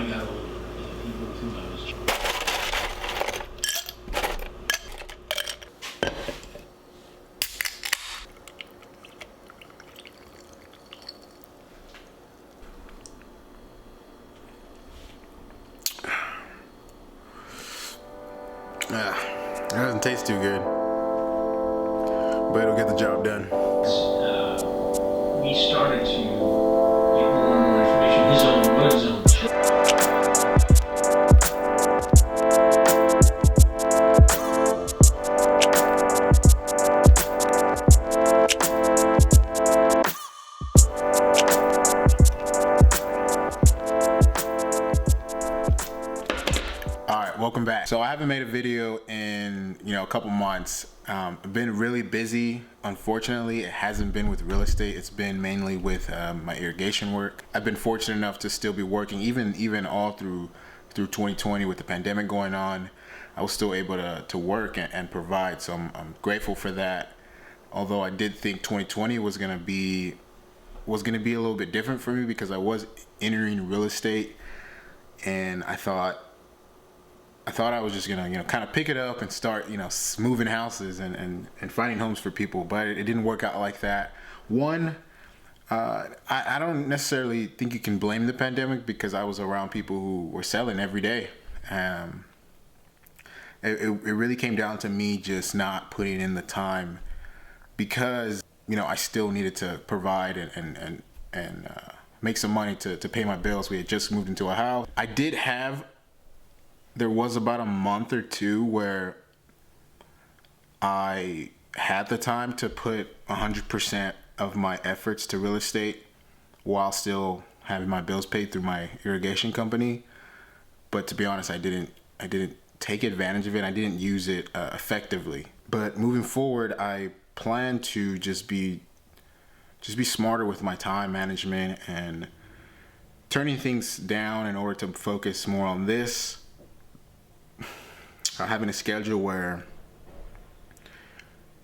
I got older, people too, I was. It doesn't taste too good, but it'll get the job done. We started to get more and more information. His own Alright, welcome back. So I haven't made a video in a couple months. I've been really busy. Unfortunately, it hasn't been with real estate. It's been mainly with my irrigation work. I've been fortunate enough to still be working, even all through 2020 with the pandemic going on. I was still able to work and provide. So I'm grateful for that. Although I did think 2020 was gonna be a little bit different for me because I was entering real estate, and I thought I was just gonna kind of pick it up and start moving houses and finding homes for people, but it didn't work out like that. One, I don't necessarily think you can blame the pandemic because I was around people who were selling every day. It really came down to me just not putting in the time because I still needed to provide and make some money to pay my bills. We had just moved into a house. There was about a month or two where I had the time to put 100% of my efforts to real estate while still having my bills paid through my irrigation company. But to be honest, I didn't take advantage of it. I didn't use it effectively. But moving forward, I plan to just be smarter with my time management and turning things down in order to focus more on this. Having a schedule where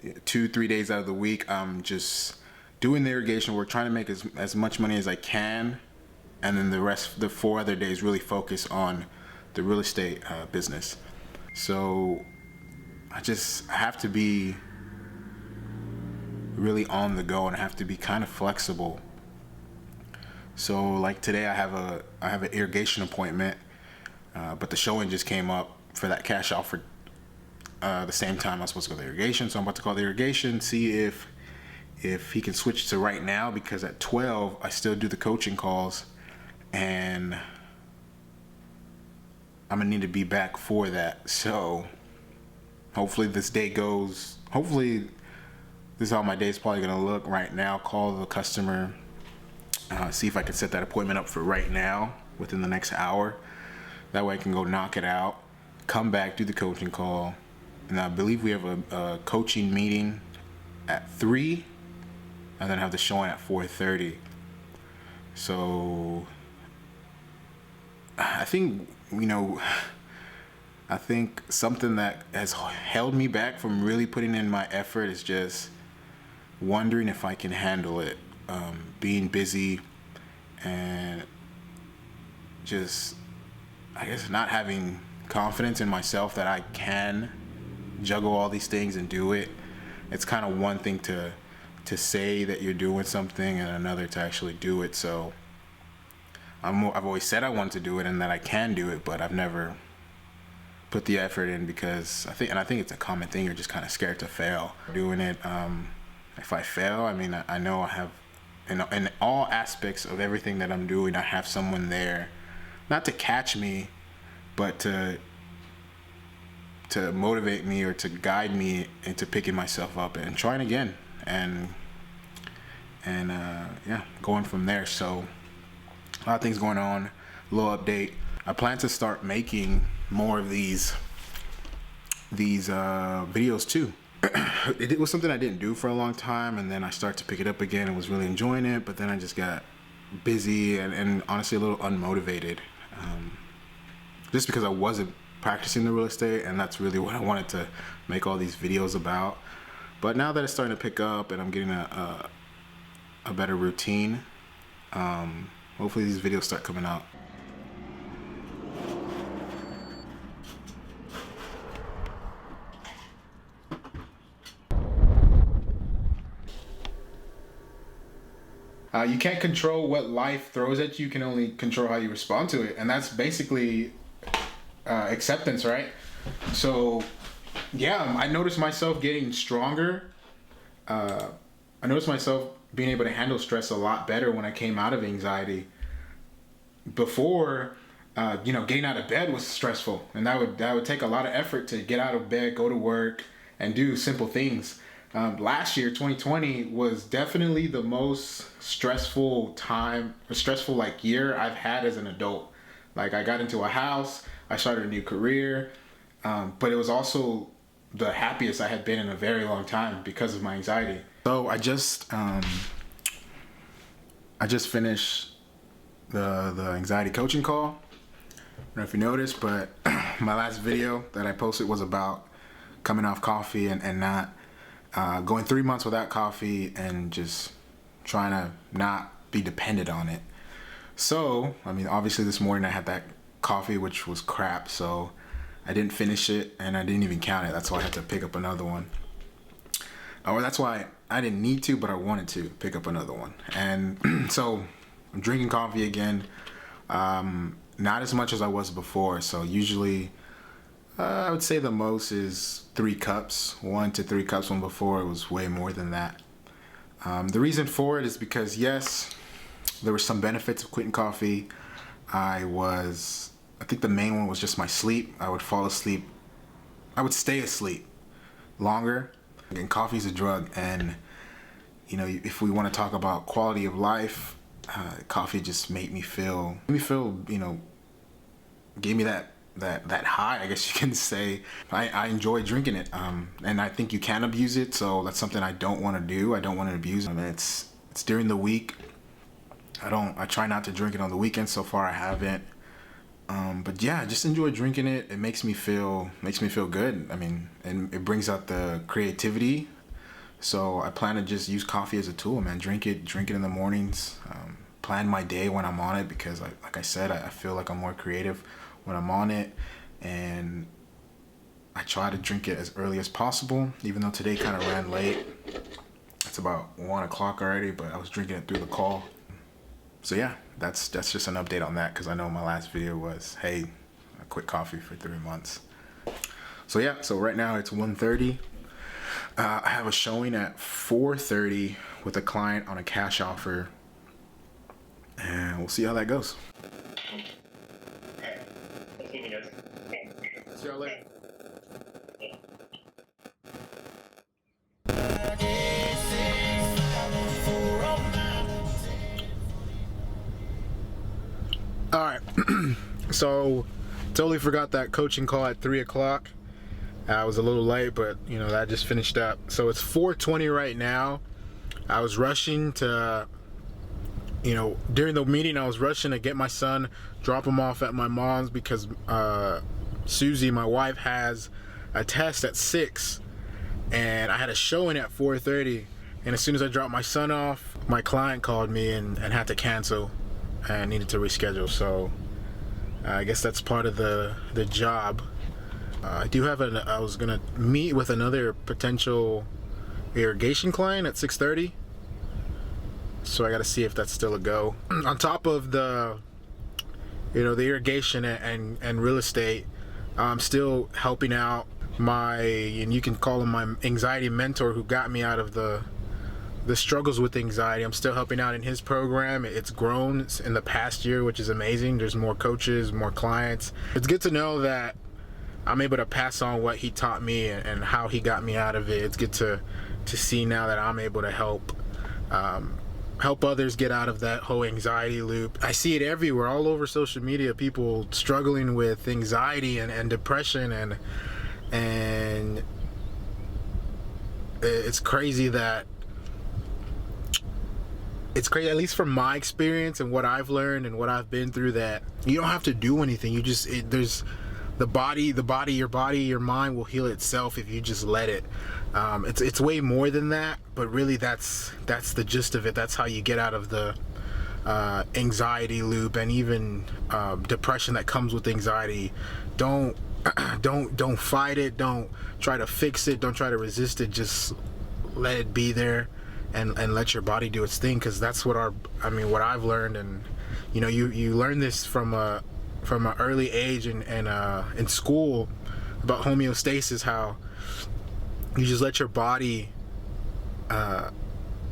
2-3 days out of the week I'm just doing the irrigation work, trying to make as much money as I can, and then the 4 other days really focus on the real estate business. So I have to be really on the go and I have to be kind of flexible. So like today I have an irrigation appointment, but the showing just came up for that cash offer the same time I was supposed to go to the irrigation. So I'm about to call the irrigation, see if he can switch to right now, because at 12 I still do the coaching calls and I'm gonna need to be back for that. So hopefully this is how my day is probably gonna look right now. Call the customer, see if I can set that appointment up for right now within the next hour. That way I can go knock it out, come back, do the coaching call, and I believe we have a coaching meeting at 3, and then have the showing at 4:30. So I think something that has held me back from really putting in my effort is just wondering if I can handle it, being busy and just, I guess, not having confidence in myself that I can juggle all these things and do it. It's kind of one thing to say that you're doing something and another to actually do it. So I've always said I want to do it and that I can do it, but I've never put the effort in because I think it's a common thing. You're just kind of scared to fail doing it. If I fail, I know I have, in all aspects of everything that I'm doing, I have someone there, not to catch me, but to motivate me or to guide me into picking myself up and trying again and going from there. So a lot of things going on. A little update. I plan to start making more of these videos too. It was something I didn't do for a long time, and then I started to pick it up again and was really enjoying it, but then I just got busy and honestly a little unmotivated, just because I wasn't practicing the real estate, and that's really what I wanted to make all these videos about. But now that it's starting to pick up and I'm getting a better routine, hopefully these videos start coming out. You can't control what life throws at you. You can only control how you respond to it, and that's basically acceptance, right? So yeah, I noticed myself getting stronger. I noticed myself being able to handle stress a lot better when I came out of anxiety. Before, getting out of bed was stressful, and that would take a lot of effort to get out of bed, go to work, and do simple things. Last year, 2020, was definitely the most stressful year I've had as an adult. Like, I got into a house, I started a new career, but it was also the happiest I had been in a very long time because of my anxiety. So I just finished the anxiety coaching call. I don't know if you noticed, but my last video that I posted was about coming off coffee and not going 3 months without coffee and just trying to not be dependent on it. So, I mean, obviously this morning I had that coffee, which was crap, so I didn't finish it and I didn't even count it. That's why I had to pick up another one. Or that's why I didn't need to, but I wanted to pick up another one. And so I'm drinking coffee again. Not as much as I was before. So usually I would say the most is 3 cups, 1 to 3 cups. When before it was way more than that. The reason for it is because, yes, there were some benefits of quitting coffee. I think the main one was just my sleep. I would fall asleep. I would stay asleep longer. And coffee is a drug, and if we want to talk about quality of life, coffee just made me feel, gave me that high, I guess you can say. I enjoy drinking it, and I think you can abuse it, so that's something I don't want to do. I don't want to abuse it. I mean, it's during the week. I try not to drink it on the weekends. So far I haven't. But yeah, I just enjoy drinking it. It makes me feel good. I mean, and it brings out the creativity. So I plan to just use coffee as a tool, man. Drink it in the mornings. Plan my day when I'm on it, because like I said, I feel like I'm more creative when I'm on it. And I try to drink it as early as possible, even though today kind of ran late. It's about 1 o'clock already, but I was drinking it through the call. So yeah, that's just an update on that, because I know my last video was, hey, I quit coffee for 3 months. So yeah, so right now it's 1:30. I have a showing at 4:30 with a client on a cash offer, and we'll see how that goes. See y'all later. All right, so totally forgot that coaching call at 3 o'clock. I was a little late, but that just finished up. So it's 4:20 right now. I was rushing to, during the meeting, I was rushing to get my son, drop him off at my mom's, because Susie, my wife, has a test at 6, and I had a showing at 4:30. And as soon as I dropped my son off, my client called me and had to cancel and needed to reschedule. So I guess that's part of the job. I do have I was gonna meet with another potential irrigation client at 6:30. So I got to see if that's still a go. On top of the irrigation and real estate, I'm still helping out and you can call him my anxiety mentor, who got me out of the struggles with anxiety. I'm still helping out in his program. It's grown in the past year, which is amazing. There's more coaches, more clients. It's good to know that I'm able to pass on what he taught me and how he got me out of it. It's good to see now that I'm able to help others get out of that whole anxiety loop. I see it everywhere, all over social media, people struggling with anxiety and depression, and it's crazy, at least from my experience and what I've learned and what I've been through, that you don't have to do anything. You just, there's your mind will heal itself if you just let it. It's way more than that, but really that's the gist of it. That's how you get out of the anxiety loop, and even depression that comes with anxiety. Don't fight it. Don't try to fix it. Don't try to resist it. Just let it be there, and let your body do its thing, because that's what what I've learned. And you learn this from an early age in school about homeostasis, how you just let your body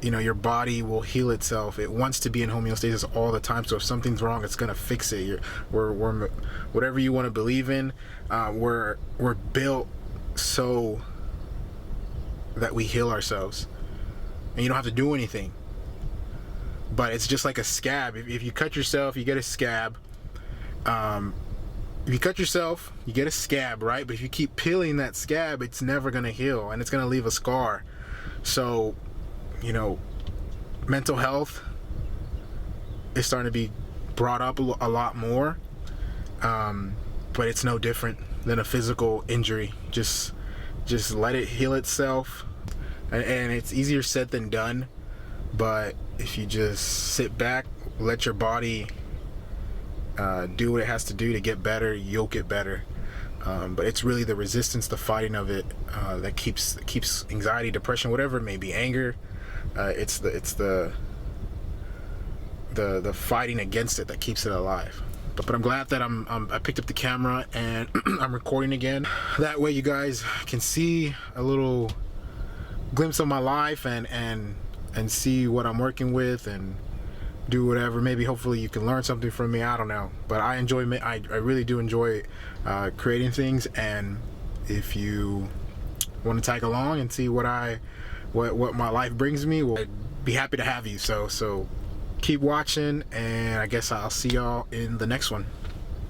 your body will heal itself. It wants to be in homeostasis all the time. So if something's wrong, it's gonna fix it. We're whatever you want to believe in. We're built so that we heal ourselves, and you don't have to do anything. But it's just like a scab. If you cut yourself, you get a scab. If you cut yourself, you get a scab, right? But if you keep peeling that scab, it's never gonna heal, and it's gonna leave a scar. So, mental health is starting to be brought up a lot more, but it's no different than a physical injury. Just let it heal itself, and it's easier said than done. But if you just sit back, let your body do what it has to do to get better, you'll get better. But it's really the resistance, the fighting of it, that keeps anxiety, depression, whatever it may be, anger. It's the fighting against it that keeps it alive. But I'm glad that I picked up the camera and I'm recording again. That way you guys can see a little glimpse of my life and see what I'm working with, and do whatever. Maybe hopefully you can learn something from me. I don't know, but I really do enjoy creating things. And if you want to tag along and see what my life brings me, well, I'd be happy to have you. So keep watching, and I guess I'll see y'all in the next one.